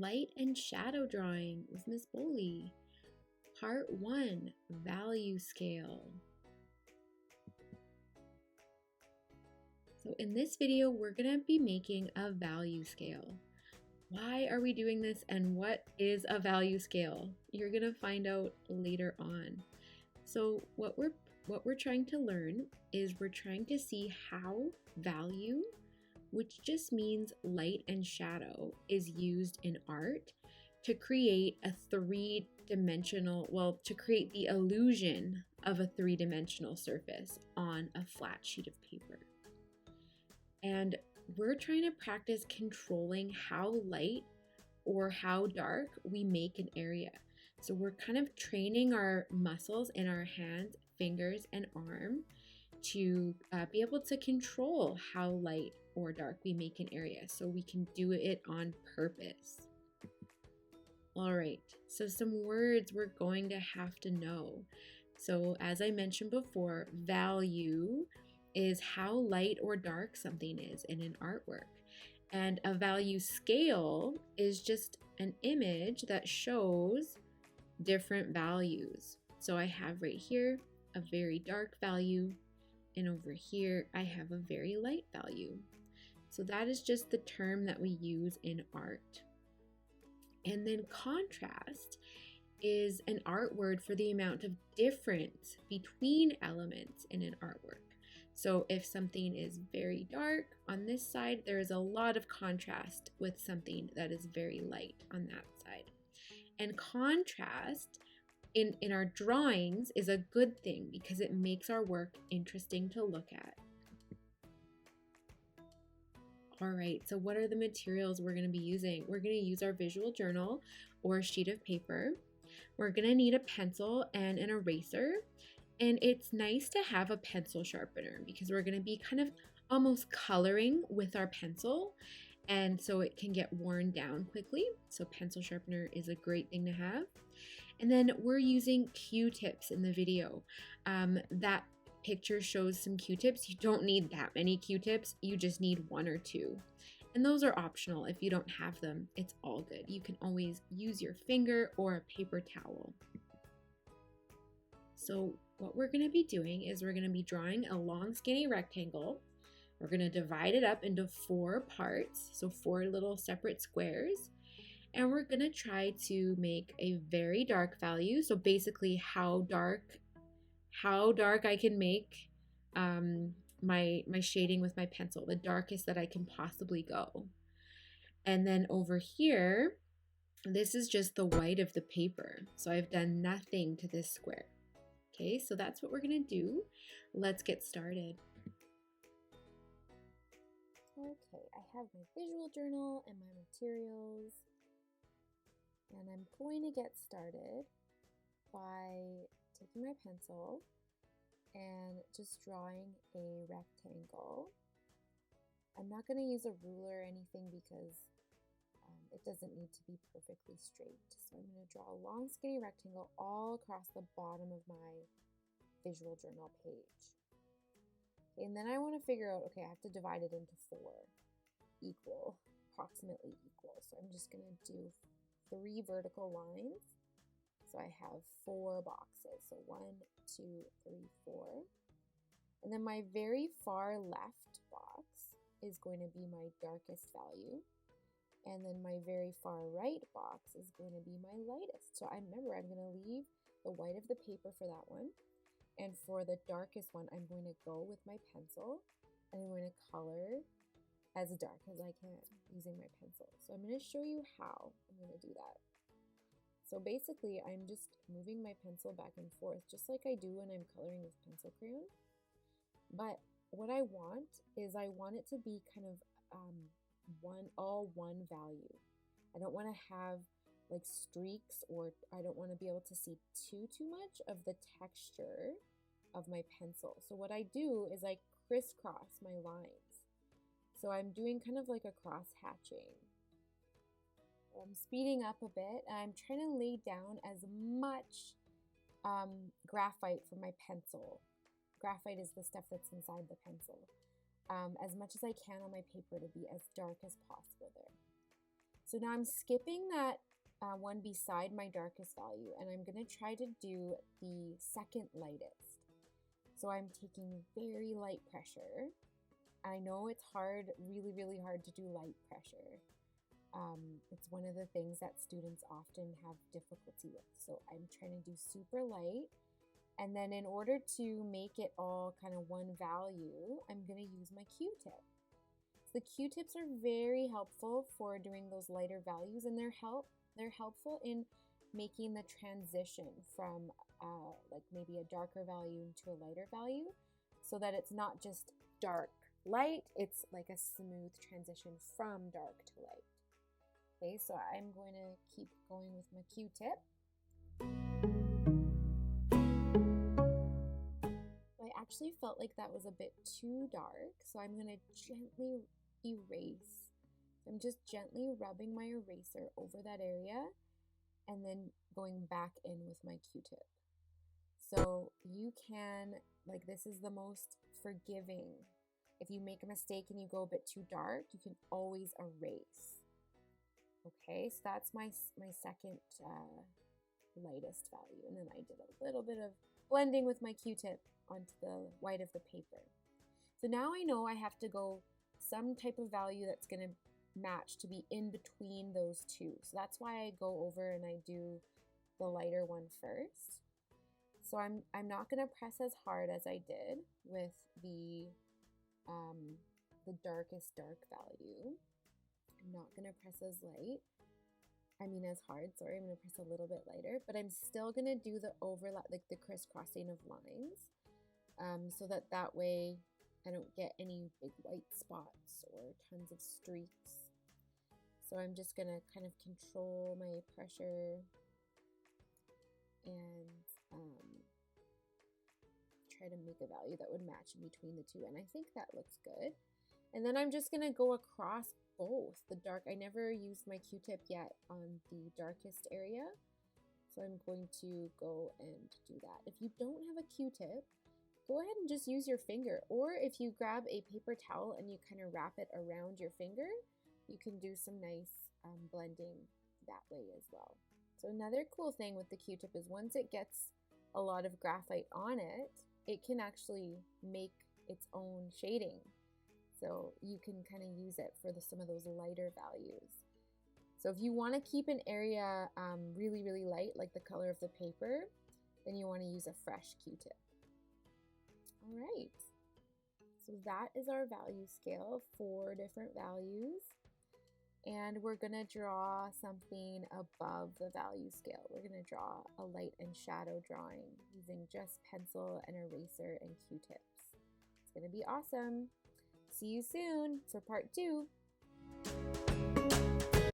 Light and shadow drawing with Ms. Boley. Part 1, value scale. So in this video, we're gonna be making a value scale. Why are we doing this and what is a value scale? You're gonna find out later on. So what we're trying to learn is we're trying to see how value, which just means light and shadow, is used in art to create a to create the illusion of a three-dimensional surface on a flat sheet of paper. And we're trying to practice controlling how light or how dark we make an area. So we're kind of training our muscles in our hands, fingers, and arm to be able to control how light or dark we make an area so we can do it on purpose. All right, so some words we're going to have to know. So as I mentioned before, value is how light or dark something is in an artwork. And a value scale is just an image that shows different values. So I have right here a very dark value, and over here I have a very light value. So that is just the term that we use in art. And then contrast is an art word for the amount of difference between elements in an artwork. So if something is very dark on this side, there is a lot of contrast with something that is very light on that side. And contrast in our drawings is a good thing because it makes our work interesting to look at. All right, so what are the materials we're going to be using? We're going to use our visual journal or a sheet of paper. We're going to need a pencil and an eraser. And it's nice to have a pencil sharpener because we're going to be kind of almost coloring with our pencil. And so it can get worn down quickly. So pencil sharpener is a great thing to have. And then we're using Q-tips in the video. That picture shows some Q-tips. You don't need that many Q-tips. You just need 1 or 2. And those are optional. If you don't have them, it's all good. You can always use your finger or a paper towel. So what we're going to be doing is we're going to be drawing a long skinny rectangle. We're going to divide it up into 4 parts, so 4 little separate squares. And we're going to try to make a very dark value. So basically how dark I can make my shading with my pencil, the darkest that I can possibly go. And then over here, this is just the white of the paper. So I've done nothing to this square. Okay, so that's what we're gonna do. Let's get started. Okay, I have my visual journal and my materials, and I'm going to get started by taking my pencil and just drawing a rectangle. I'm not going to use a ruler or anything because it doesn't need to be perfectly straight. So I'm going to draw a long skinny rectangle all across the bottom of my visual journal page. Okay, and then I want to figure out, okay, I have to divide it into 4 approximately equal. So I'm just going to do 3 vertical lines. So I have 4 boxes. So 1, 2, 3, 4. And then my very far left box is going to be my darkest value. And then my very far right box is going to be my lightest. So remember, I'm going to leave the white of the paper for that one. And for the darkest one, I'm going to go with my pencil and I'm going to color as dark as I can using my pencil. So I'm going to show you how I'm going to do that. So basically, I'm just moving my pencil back and forth, just like I do when I'm coloring with pencil crayon. But what I want is I want it to be kind of one value. I don't want to have like streaks, or I don't want to be able to see too much of the texture of my pencil. So what I do is I crisscross my lines. So I'm doing kind of like a cross hatching. I'm speeding up a bit and I'm trying to lay down as much graphite from my pencil. Graphite is the stuff that's inside the pencil. As much as I can on my paper to be as dark as possible there. So now I'm skipping that one beside my darkest value, and I'm going to try to do the second lightest. So I'm taking very light pressure. I know it's hard, really, really hard to do light pressure. It's one of the things that students often have difficulty with. So I'm trying to do super light. And then in order to make it all kind of one value, I'm going to use my Q-tip. So the Q-tips are very helpful for doing those lighter values, and they're helpful in making the transition from like maybe a darker value into a lighter value, so that it's not just dark light, it's like a smooth transition from dark to light. Okay, so I'm going to keep going with my Q-tip. I actually felt like that was a bit too dark, so I'm going to gently erase. I'm just gently rubbing my eraser over that area and then going back in with my Q-tip. So you can, like, this is the most forgiving. If you make a mistake and you go a bit too dark, you can always erase. Okay, so that's my second lightest value. And then I did a little bit of blending with my Q-tip onto the white of the paper. So now I know I have to go some type of value that's going to match to be in between those two. So that's why I go over and I do the lighter one first. So I'm not going to press as hard as I did with the darkest dark value. I'm not going to press as hard, sorry, I'm going to press a little bit lighter, but I'm still going to do the overlap, like the crisscrossing of lines, so that way I don't get any big white spots or tons of streaks. So I'm just going to kind of control my pressure and try to make a value that would match in between the two, and I think that looks good. And then I'm just going to go across both the dark. I never used my Q-tip yet on the darkest area, so I'm going to go and do that. If you don't have a Q-tip, go ahead and just use your finger, or if you grab a paper towel and you kind of wrap it around your finger, you can do some nice blending that way as well. So another cool thing with the Q-tip is once it gets a lot of graphite on it, it can actually make its own shading. So you can kind of use it for some of those lighter values. So if you want to keep an area really, really light, like the color of the paper, then you want to use a fresh Q-tip. All right, so that is our value scale, 4 different values. And we're going to draw something above the value scale. We're going to draw a light and shadow drawing using just pencil and eraser and Q-tips. It's going to be awesome. See you soon for part 2.